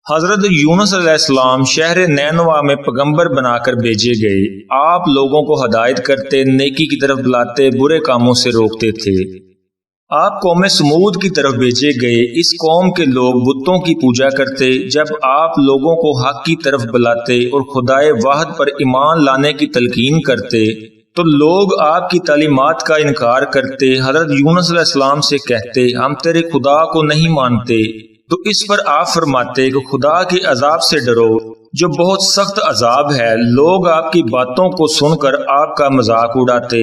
حضرت یونس علیہ السلام شہر نینوا میں پیغمبر بنا کر بھیجے گئے۔ آپ لوگوں کو ہدایت کرتے، نیکی کی طرف بلاتے، برے کاموں سے روکتے تھے۔ آپ قوم سمود کی طرف بھیجے گئے۔ اس قوم کے لوگ بتوں کی پوجا کرتے۔ جب آپ لوگوں کو حق کی طرف بلاتے اور خدائے واحد پر ایمان لانے کی تلقین کرتے تو لوگ آپ کی تعلیمات کا انکار کرتے۔ حضرت یونس علیہ السلام سے کہتے، ہم تیرے خدا کو نہیں مانتے، تو اس پر آپ فرماتے کہ خدا کے عذاب سے ڈرو جو بہت سخت عذاب ہے۔ لوگ آپ کی باتوں کو سن کر آپ کا مذاق اڑاتے۔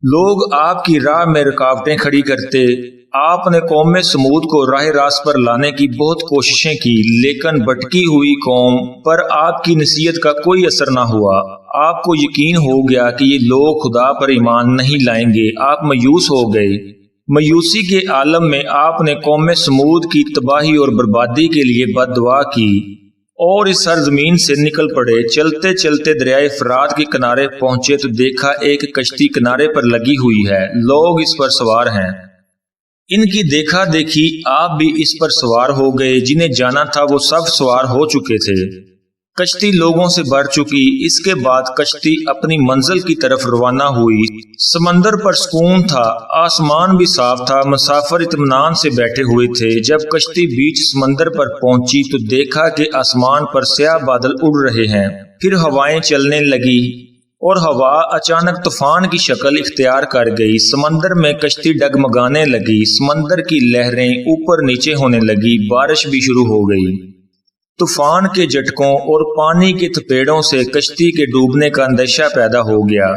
لوگ آپ کی راہ میں رکاوٹیں کھڑی کرتے۔ آپ نے قوم سمود کو راہ راست پر لانے کی بہت کوششیں کی، لیکن بھٹکی ہوئی قوم پر آپ کی نصیحت کا کوئی اثر نہ ہوا۔ آپ کو یقین ہو گیا کہ یہ لوگ خدا پر ایمان نہیں لائیں گے۔ آپ مایوس ہو گئے۔ مایوسی کے عالم میں آپ نے قوم سمود کی تباہی اور بربادی کے لیے بد دعا کی اور اس سرزمین سے نکل پڑے۔ چلتے چلتے دریائے فرات کے کنارے پہنچے تو دیکھا ایک کشتی کنارے پر لگی ہوئی ہے، لوگ اس پر سوار ہیں۔ ان کی دیکھا دیکھی آپ بھی اس پر سوار ہو گئے۔ جنہیں جانا تھا وہ سب سوار ہو چکے تھے۔ کشتی لوگوں سے بھر چکی۔ اس کے بعد کشتی اپنی منزل کی طرف روانہ ہوئی۔ سمندر پر سکون تھا، آسمان بھی صاف تھا، مسافر اطمینان سے بیٹھے ہوئے تھے۔ جب کشتی بیچ سمندر پر پہنچی تو دیکھا کہ آسمان پر سیاہ بادل اڑ رہے ہیں۔ پھر ہوائیں چلنے لگی اور ہوا اچانک طوفان کی شکل اختیار کر گئی۔ سمندر میں کشتی ڈگمگانے لگی، سمندر کی لہریں اوپر نیچے ہونے لگی، بارش بھی شروع ہو گئی۔ طوفان کے جھٹکوں اور پانی کے تھپیڑوں سے کشتی کے ڈوبنے کا اندیشہ پیدا ہو گیا۔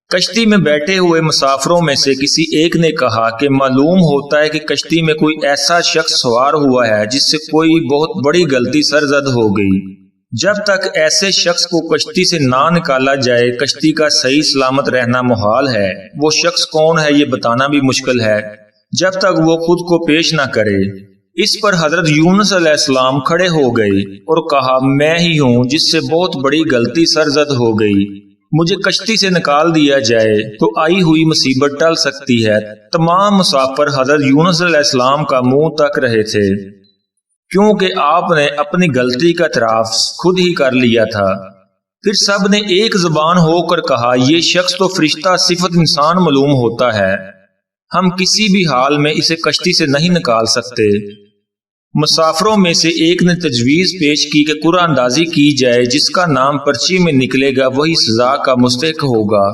کشتی میں بیٹھے ہوئے مسافروں میں سے کسی ایک نے کہا کہ معلوم ہوتا ہے کہ کشتی میں کوئی ایسا شخص سوار ہوا ہے جس سے کوئی بہت بڑی غلطی سرزد ہو گئی۔ جب تک ایسے شخص کو کشتی سے نہ نکالا جائے کشتی کا صحیح سلامت رہنا محال ہے۔ وہ شخص کون ہے یہ بتانا بھی مشکل ہے جب تک وہ خود کو پیش نہ کرے۔ اس پر حضرت یونس علیہ السلام کھڑے ہو گئے اور کہا، میں ہی ہوں جس سے بہت بڑی غلطی سرزد ہو گئی۔ مجھے کشتی سے نکال دیا جائے تو آئی ہوئی مصیبت ٹل سکتی ہے۔ تمام مسافر حضرت یونس علیہ السلام کا منہ تک رہے تھے، کیونکہ آپ نے اپنی غلطی کا اعتراف خود ہی کر لیا تھا۔ پھر سب نے ایک زبان ہو کر کہا، یہ شخص تو فرشتہ صفت انسان معلوم ہوتا ہے، ہم کسی بھی حال میں اسے کشتی سے نہیں نکال سکتے۔ مسافروں میں سے ایک نے تجویز پیش کی کہ قرعہ اندازی کی جائے، جس کا نام پرچی میں نکلے گا وہی سزا کا مستحق ہوگا،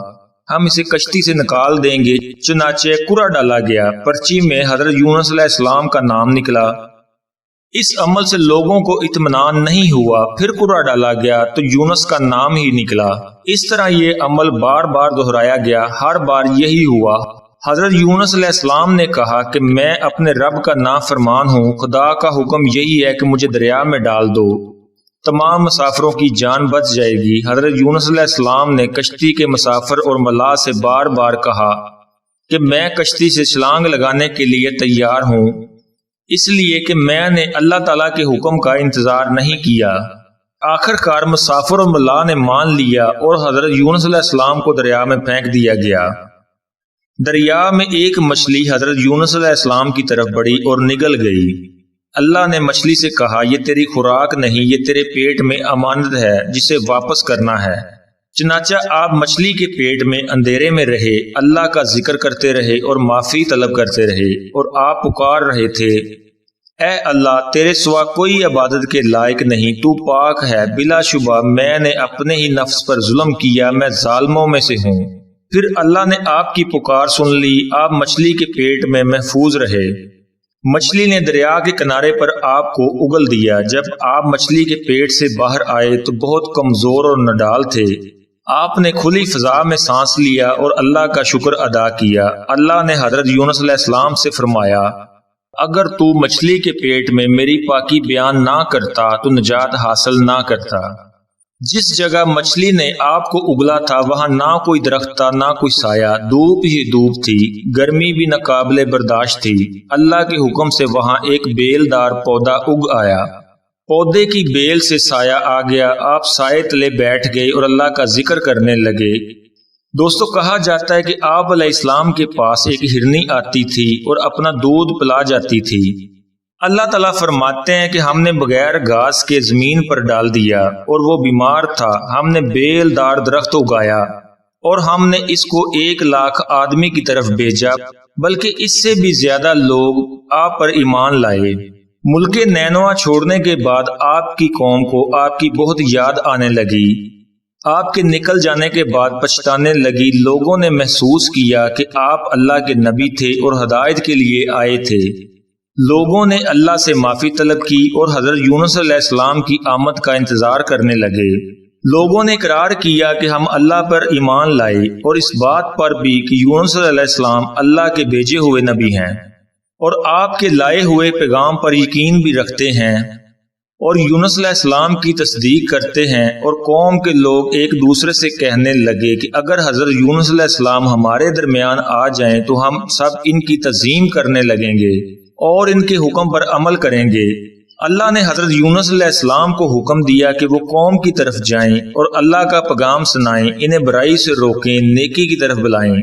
ہم اسے کشتی سے نکال دیں گے۔ چنانچہ قرعہ ڈالا گیا، پرچی میں حضرت یونس علیہ السلام کا نام نکلا۔ اس عمل سے لوگوں کو اطمینان نہیں ہوا، پھر قرعہ ڈالا گیا تو یونس کا نام ہی نکلا۔ اس طرح یہ عمل بار بار دہرایا گیا، ہر بار یہی ہوا۔ حضرت یونس علیہ السلام نے کہا کہ میں اپنے رب کا نافرمان ہوں، خدا کا حکم یہی ہے کہ مجھے دریا میں ڈال دو، تمام مسافروں کی جان بچ جائے گی۔ حضرت یونس علیہ السلام نے کشتی کے مسافر اور ملاح سے بار بار کہا کہ میں کشتی سے چھلانگ لگانے کے لیے تیار ہوں، اس لیے کہ میں نے اللہ تعالیٰ کے حکم کا انتظار نہیں کیا۔ آخر کار مسافر اور ملاح نے مان لیا اور حضرت یونس علیہ السلام کو دریا میں پھینک دیا گیا۔ دریا میں ایک مچھلی حضرت یونس علیہ السلام کی طرف بڑھی اور نگل گئی۔ اللہ نے مچھلی سے کہا، یہ تیری خوراک نہیں، یہ تیرے پیٹ میں امانت ہے جسے واپس کرنا ہے۔ چنانچہ آپ مچھلی کے پیٹ میں اندھیرے میں رہے، اللہ کا ذکر کرتے رہے اور معافی طلب کرتے رہے، اور آپ پکار رہے تھے، اے اللہ، تیرے سوا کوئی عبادت کے لائق نہیں، تو پاک ہے، بلا شبہ میں نے اپنے ہی نفس پر ظلم کیا، میں ظالموں میں سے ہوں۔ پھر اللہ نے آپ کی پکار سن لی، آپ مچھلی کے پیٹ میں محفوظ رہے۔ مچھلی نے دریا کے کنارے پر آپ کو اگل دیا۔ جب آپ مچھلی کے پیٹ سے باہر آئے تو بہت کمزور اور نڈال تھے۔ آپ نے کھلی فضا میں سانس لیا اور اللہ کا شکر ادا کیا۔ اللہ نے حضرت یونس علیہ السلام سے فرمایا، اگر تو مچھلی کے پیٹ میں میری پاکی بیان نہ کرتا تو نجات حاصل نہ کرتا۔ جس جگہ مچھلی نے آپ کو اگلا تھا وہاں نہ کوئی درخت تھا نہ کوئی سایہ، دھوپ ہی دھوپ تھی، گرمی بھی ناقابل برداشت تھی۔ اللہ کے حکم سے وہاں ایک بیل دار پودا اگ آیا، پودے کی بیل سے سایہ آ گیا، آپ سائے تلے بیٹھ گئے اور اللہ کا ذکر کرنے لگے۔ دوستو، کہا جاتا ہے کہ آپ علیہ السلام کے پاس ایک ہرنی آتی تھی اور اپنا دودھ پلا جاتی تھی۔ اللہ تعالیٰ فرماتے ہیں کہ ہم نے بغیر گھاس کے زمین پر ڈال دیا اور وہ بیمار تھا، ہم نے بیل دار درخت اگایا اور ہم نے اس کو 1,00,000 آدمی کی طرف بھیجا، بلکہ اس سے بھی زیادہ لوگ آپ پر ایمان لائے۔ ملک نینوا چھوڑنے کے بعد آپ کی قوم کو آپ کی بہت یاد آنے لگی۔ آپ کے نکل جانے کے بعد پچھتانے لگی۔ لوگوں نے محسوس کیا کہ آپ اللہ کے نبی تھے اور ہدایت کے لیے آئے تھے۔ لوگوں نے اللہ سے معافی طلب کی اور حضرت یونس علیہ السلام کی آمد کا انتظار کرنے لگے۔ لوگوں نے اقرار کیا کہ ہم اللہ پر ایمان لائے اور اس بات پر بھی کہ یونس علیہ السلام اللہ کے بھیجے ہوئے نبی ہیں اور آپ کے لائے ہوئے پیغام پر یقین بھی رکھتے ہیں اور یونس علیہ السلام کی تصدیق کرتے ہیں۔ اور قوم کے لوگ ایک دوسرے سے کہنے لگے کہ اگر حضرت یونس علیہ السلام ہمارے درمیان آ جائیں تو ہم سب ان کی تعظیم کرنے لگیں گے اور ان کے حکم پر عمل کریں گے۔ اللہ نے حضرت یونس علیہ السلام کو حکم دیا کہ وہ قوم کی طرف جائیں اور اللہ کا پیغام سنائیں، انہیں برائی سے روکیں، نیکی کی طرف بلائیں،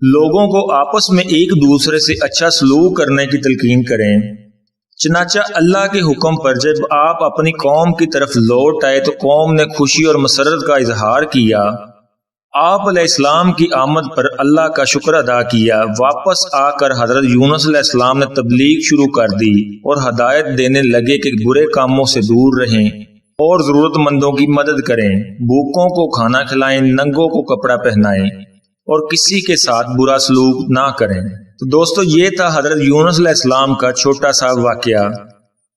لوگوں کو آپس میں ایک دوسرے سے اچھا سلوک کرنے کی تلقین کریں۔ چنانچہ اللہ کے حکم پر جب آپ اپنی قوم کی طرف لوٹ آئے تو قوم نے خوشی اور مسرت کا اظہار کیا۔ آپ علیہ السلام کی آمد پر اللہ کا شکر ادا کیا۔ واپس آ کر حضرت یونس علیہ السلام نے تبلیغ شروع کر دی اور ہدایت دینے لگے کہ برے کاموں سے دور رہیں اور ضرورت مندوں کی مدد کریں، بھوکوں کو کھانا کھلائیں، ننگوں کو کپڑا پہنائیں اور کسی کے ساتھ برا سلوک نہ کریں۔ تو دوستو، یہ تھا حضرت یونس علیہ السلام کا چھوٹا سا واقعہ۔